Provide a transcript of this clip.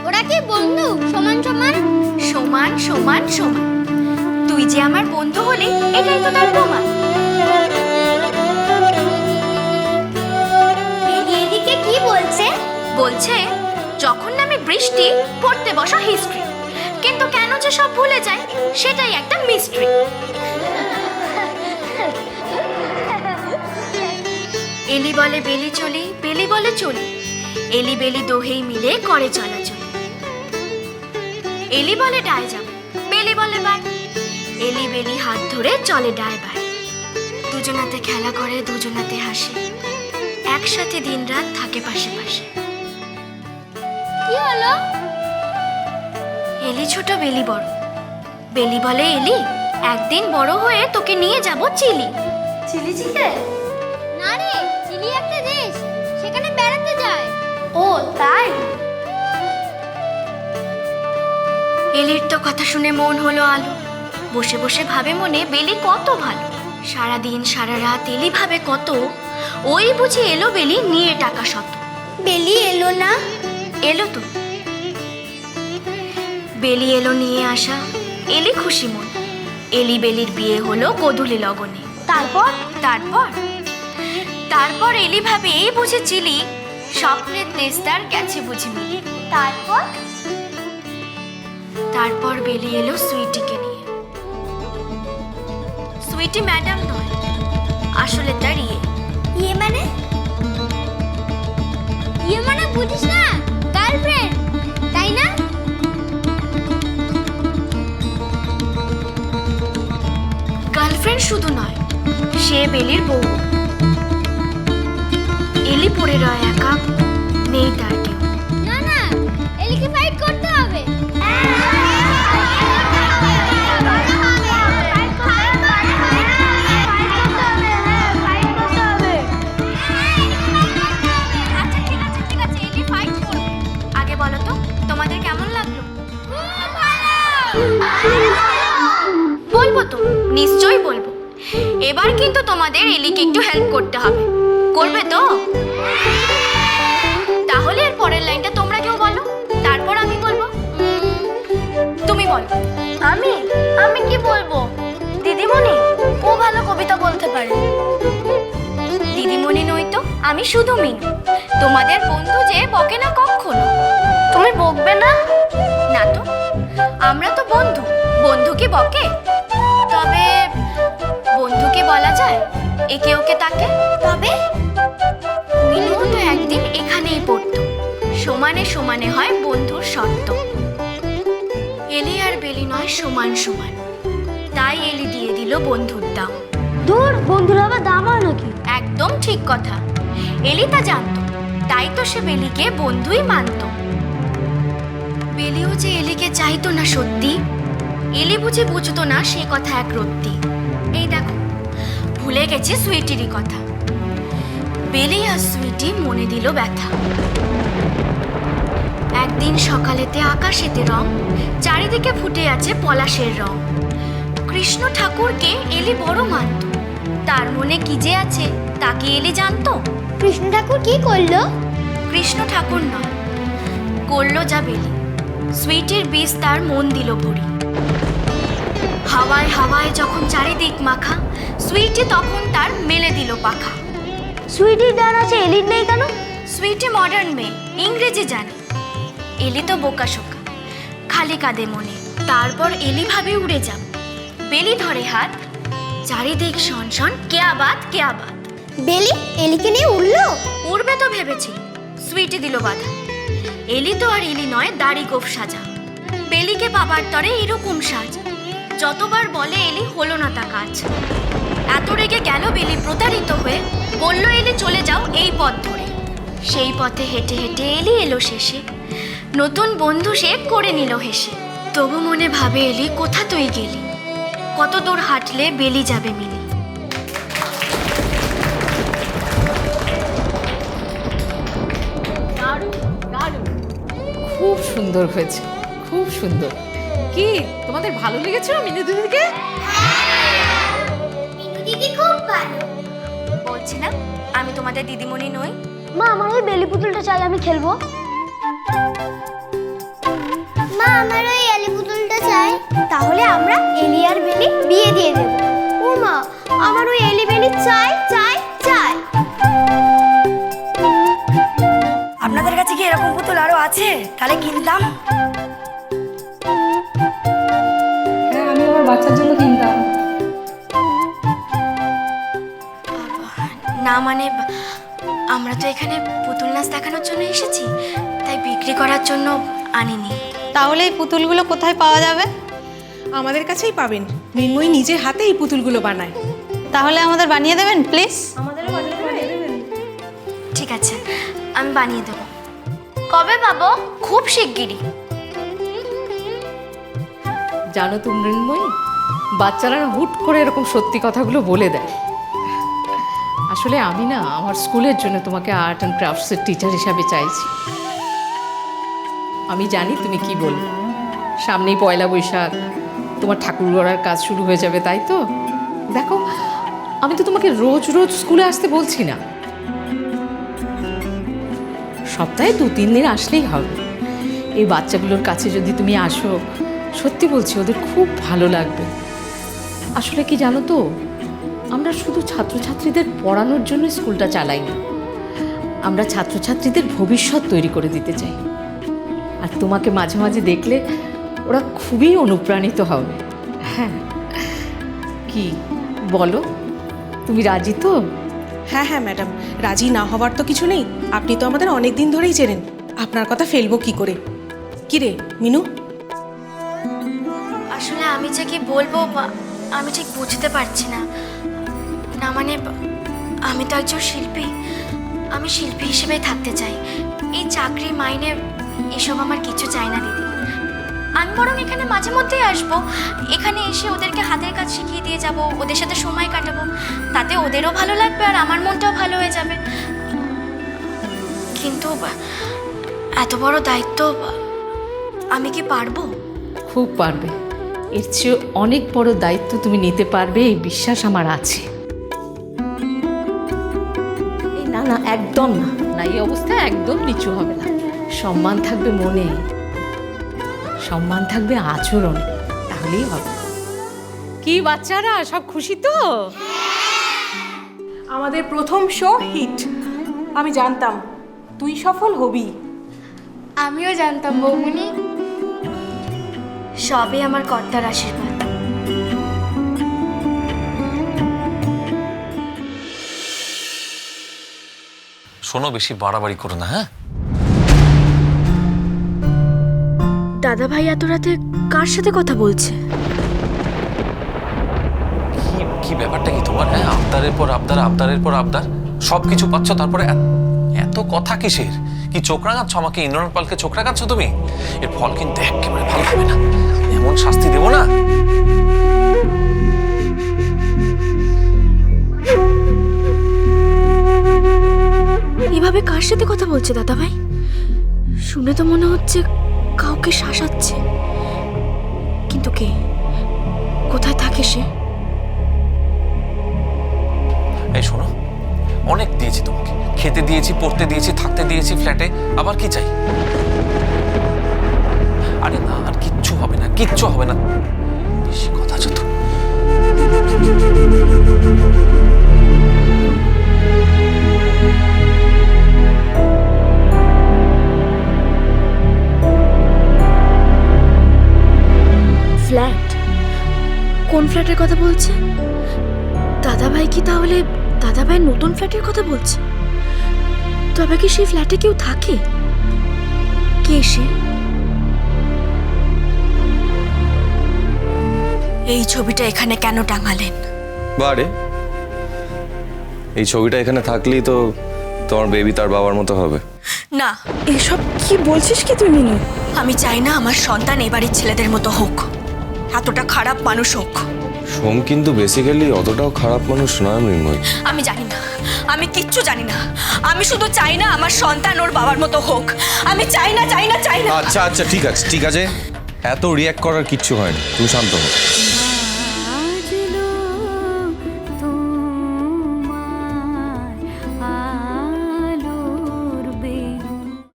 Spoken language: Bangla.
ওরা কি বন্ধু সমান সমান? সমান সমান সমান। তুই যে আমার বন্ধু হলি এটাই তো তার প্রমাণ। এদিকে কি বলছে? বলছে যখন নামে বৃষ্টি পড়তে বসা হিস্ট্রি, কিন্তু কেন যে সব ভুলে যায় সেটাই একটা মিস্ট্রি। এলি বলে বেলি চলি, বেলি বলে চলি, এলি বেলি দোহেই মিলে করে চলাচল। এলি বলে ডায় যাব, বেলি বলে বাই, এলি বেলি হাত ধরে চলে ডায় বাই। দুজনাতে খেলা করে, দুজনাতে হাসে, একসাথে দিন রাত থাকে পাশে পাশে। কি হলো? এলি ছোট বেলি বড়, বেলি বলে এলি একদিন বড় হয়ে তোকে নিয়ে যাব চিলি। Chilli chicken? না রে, চিলি একটা দেশ, সেখানে বেড়াতে যায়। ও তাই? এলির তো কথা শুনে মন হলো আলো, বসে বসে ভাবে মনে বেলি কত ভালো। সারাদিন সারা রাত এলি ভাবে কত, ওই বুঝি এলো বেলি নিয়ে টাকা শত। বেলি এলো না? এলো তো, বেলি এলো নিয়ে আসা, এলি খুশি মন। এলি বেলির বিয়ে হলো গোধূলি লগনে। তারপর? তারপর তারপর এলি ভাবে এই বুঝে চিলি, স্বপ্নের দেশ তার গেছে বুঝি মিলি। তারপর? তারপর বেলি এলো সুইটিকে নিয়ে। সুইটি ম্যাডাম নয়, আসলে তার ইয়ে মানে? ইয়ে মানে বুঝিস না, গার্লফ্রেন্ড, তাই না? গার্লফ্রেন্ড শুধু নয়, সে বেলির বউ। এলি পড়ে রয় একা, নেই তার কেউ। না না, এলিকে ফাইট করতে হবে। আচ্ছা ঠিক আছে ঠিক আছে, এলি ফাইট করবে। আগে বলো তো তোমাদের কেমন লাগলো? বলবো তো, নিশ্চয়ই বলবো। এবার কিন্তু তোমাদের এলিকে একটু হেল্প করতে হবে, করবে তো? তাহলে এর পরের লাইনটা তোমরা কেউ বলো, তারপর আমি বলবো। তুমি বলো। আমি আমি কি বলবো? দিদিমণি, ও ভালো কবিতা বলতে পারে। দিদিমণি নই তো, আমি শুধু মিনু, তোমাদের বন্ধু যে বকে না কখনো। তুমি বকবে না? না তো, আমরা তো বন্ধু, বন্ধু কি বকে? তবে বন্ধুকে বলা যায় একে ওকে তাকে। তবে মিনু তো একদিন এখানেই পড়তো, সমানে সমানে হয় বন্ধুর শর্ত। এলি আর বেলি নয় সমান সমান, তাই এলি দিয়ে দিল বন্ধুর দাম। দূর, বন্ধুরা আবার দাম হয় নাকি? একদম ঠিক কথা, এলি তা জানতো, তাই তো সে বেলিকে বন্ধুই মানত। বেলিও যে এলিকে চাইতো না সত্যি, এলি বুঝে বুঝতো না সে কথা এক রত্তি। এই দেখো, ভুলে গেছে সুইটিরই কথা। বেলি আর সুইটি মনে দিল ব্যথা। একদিন সকালেতে আকাশেতে রং, চারিদিকে ফুটে আছে পলাশের রং। কৃষ্ণ ঠাকুরকে এলি বড় মানত, তার মনে কি যে আছে তাকে এলি জানতো। কৃষ্ণ ঠাকুর কি করলো? কৃষ্ণ ঠাকুর নয়, করলো যা বেলি, সুইটির বীজ তার মন দিল ভরি। হাওয়ায় হাওয়ায় যখন চারিদিক মাখা, সুইটি তখন তার মেলে দিল পাখা। সুইটির ডান আছে, এলির নেই কেন? সুইটি মডার্ন মেয়ে, ইংরেজি জানে। এলি তো বোকা শোকা, খালি কাঁদে মনে। তারপর এলি ভাবে উড়ে যাব, বেলি ধরে হাত, চারিদিক শন শন, কেয়া বাত কেয়া বাত। বেলি এলিকে নিয়ে উড়লো? উড়বে তো ভেবেছিল, সুইটি দিল বাধা। এলি তো আর এলি নয়, দাড়ি গোফ সাজা। বেলিকে পাবার তরে এরকম সাজ, যতবার বলে এলি হলো না তা কাজ। এত রেগে গেল বেলি প্রতারিত হয়ে, বলল এলি চলে যাও এই পথ ধরে। সেই পথে হেঁটে হেঁটে এলি এলো শেষে, নতুন বন্ধু সে করে নিল হেসে। তবু মনে ভাবে এলি কোথা তুই গেলি, কত দূর হাঁটলে বেলি যাবে মিলি। খুব সুন্দর হয়েছে, খুব সুন্দর। কি তোমাদের ভালো লেগেছে মিনু দিদিকে? মিনু দিদি খুব ভালো। বলছি না আমি তোমাদের দিদিমণি নই। মা, আমার ওই বেলি পুতুলটা চাই, আমি খেলবো। আমার ওই এলি পুতুলটা চাই। তাহলে আমরা এলি আর বেলি বিয়ে দিয়ে দেব। ও মা, আমার ওই এলি বেলি চাই চাই চাই। আপনাদের কাছে কি এরকম পুতুল আরো আছে? তাহলে কিনতাম। হ্যাঁ, আমি আমার বাচ্চার জন্য কিনতাম। না মানে আমরা তো এখানে পুতুল নাচ দেখানোর জন্য এসেছি, তাই বিক্রি করার জন্য আনিনি। তাহলে এই পুতুলগুলো কোথায় পাওয়া যাবে? আমাদের কাছেই পাবেন। মৃন্ময়ী নিজের হাতে এই পুতুলগুলো বানায়। তাহলে আমাদের বানিয়ে দেবেন প্লিজ। ঠিক আছে, আমি বানিয়ে দেবো। কবে পাবো? খুব শিগগিরই। জানো তো মৃন্ময়ী, বাচ্চারা না হুট করে এরকম সত্যি কথাগুলো বলে দেয়। আসলে আমি না আমার স্কুলের জন্য তোমাকে আর্ট অ্যান্ড ক্রাফটসের টিচার হিসাবে চাইছি। আমি জানি তুমি কি বলবে, সামনেই পয়লা বৈশাখ, তোমার ঠাকুর গড়ার কাজ শুরু হয়ে যাবে, তাই তো? দেখো, আমি তো তোমাকে রোজ রোজ স্কুলে আসতে বলছি না, সপ্তাহে 2-3 দিন আসলেই হবে। এই বাচ্চাগুলোর কাছে যদি তুমি আসো, সত্যি বলছি ওদের খুব ভালো লাগবে। আসলে কি জানো তো, আমরা শুধু ছাত্রছাত্রীদের পড়ানোর জন্য স্কুলটা চালাই না, আমরা ছাত্রছাত্রীদের ভবিষ্যৎ তৈরি করে দিতে চাই। আর তোমাকে মাঝে মাঝে দেখলে ওরা খুবই অনুপ্রাণিত হবে। হ্যাঁ, কি বলো, তুমি রাজি তো? হ্যাঁ হ্যাঁ ম্যাডাম, রাজি না হওয়ার তো কিছু নেই। আপনি তো আমাদের অনেক দিন ধরেই চেনেন, আপনার কথা ফেলবো কি করে? কি রে মিনু? আসলে আমি যে কি বলবো আমি ঠিক বুঝতে পারছি না। না মানে আমি তো একজন শিল্পী, আমি শিল্পী হিসেবেই থাকতে চাই। এই চাকরি মাইনে এসব আমার কিছু চাই না দিদি। আমি বরং এখানে মাঝে মধ্যেই আসবো, এখানে এসে ওদেরকে হাতের কাজ শিখিয়ে দিয়ে যাব, ওদের সাথে সময় কাটাবো, তাতে ওদেরও ভালো লাগবে আর আমার মনটাও ভালো হয়ে যাবে। কিন্তু এত বড় দায়িত্ব আমি কি পারবো? খুব পারবে, এর চেয়ে অনেক বড় দায়িত্ব তুমি নিতে পারবে, এই বিশ্বাস আমার আছে। এই না না, একদম না, না এই অবস্থায় একদম নিচু হবে না। সম্মান থাকবে মনে, সম্মান থাকবে আচরণে, তাহলেই হবে। কি বাচ্চারা সব খুশি তো? আমাদের প্রথম শো হিট। আমি জানতাম তুই সফল হবি। আমিও জানতাম বৌমনি। সবই আমার কর্তার আশীর্বাদ। শোনো, বেশি বাড়াবাড়ি করো না। হ্যাঁ, দাদা ভাই এত রাতে কার সাথে কথা বলছে? কি কি ব্যাপারটা কি তোমার? হ্যাঁ, আবদারের পর আবদার, আবদারের পর আবদার, সবকিছু পাচ্ছ, তারপরে এত কথা কিসের? কি চোখ রাঙাচ্ছ আমাকে? ইন্দ্রনাথ পালকে চোখ রাঙাচ্ছ তুমি? এর ফল কিন্তু একেবারে ভালো হবে না, এমন শাস্তি দেবো না। এভাবে কার সাথে কথা বলছে দাদা ভাই? শুনে তো মনে হচ্ছে কাউকে শাসাচ্ছে, কিন্তু কে, কোথায় থাকে সে? এই শোনো, অনেক দিয়েছি তোমাকে, খেতে দিয়েছি, পড়তে দিয়েছি, থাকতে দিয়েছি ফ্ল্যাটে, আবার কি চাই? আরে না, আর কিচ্ছু হবে না, কিচ্ছু হবে না, বেশি কথা যত। ফ্ল্যাট? কোন ফ্ল্যাটের কথা বলছে দাদা ভাই? কি তাহলে দাদা ভাই নতুন ফ্ল্যাটের কথা বলছে? তবে কি সেই ফ্ল্যাটে কেউ থাকে? কে সে? এই ছবিটা এখানে কেন টাঙালেন? বারে, এই ছবিটা এখানে থাকলেই তো তোমার বেবি তার বাবার মতো হবে। না, এসব কি বলছিস কি তুই মিনু? আমি চাই না আমার সন্তান এ বাড়ির ছেলেদের মতো হোক, এতটা খারাপ মানুষ হোক। সোম কিন্তু বেসিক্যালি অতটাও খারাপ মানুষ নয় মৃন্ময়। আমি জানি না, আমি কিচ্ছু জানি না। আমি শুধু চাই না আমার সন্তান ওর বাবার মতো হোক। আমি চাই না, চাই না, চাই না। আচ্ছা আচ্ছা, ঠিক আছে ঠিক আছে, এত রিয়াক্ট করার কিচ্ছু হয়নি, তুমি শান্ত হও।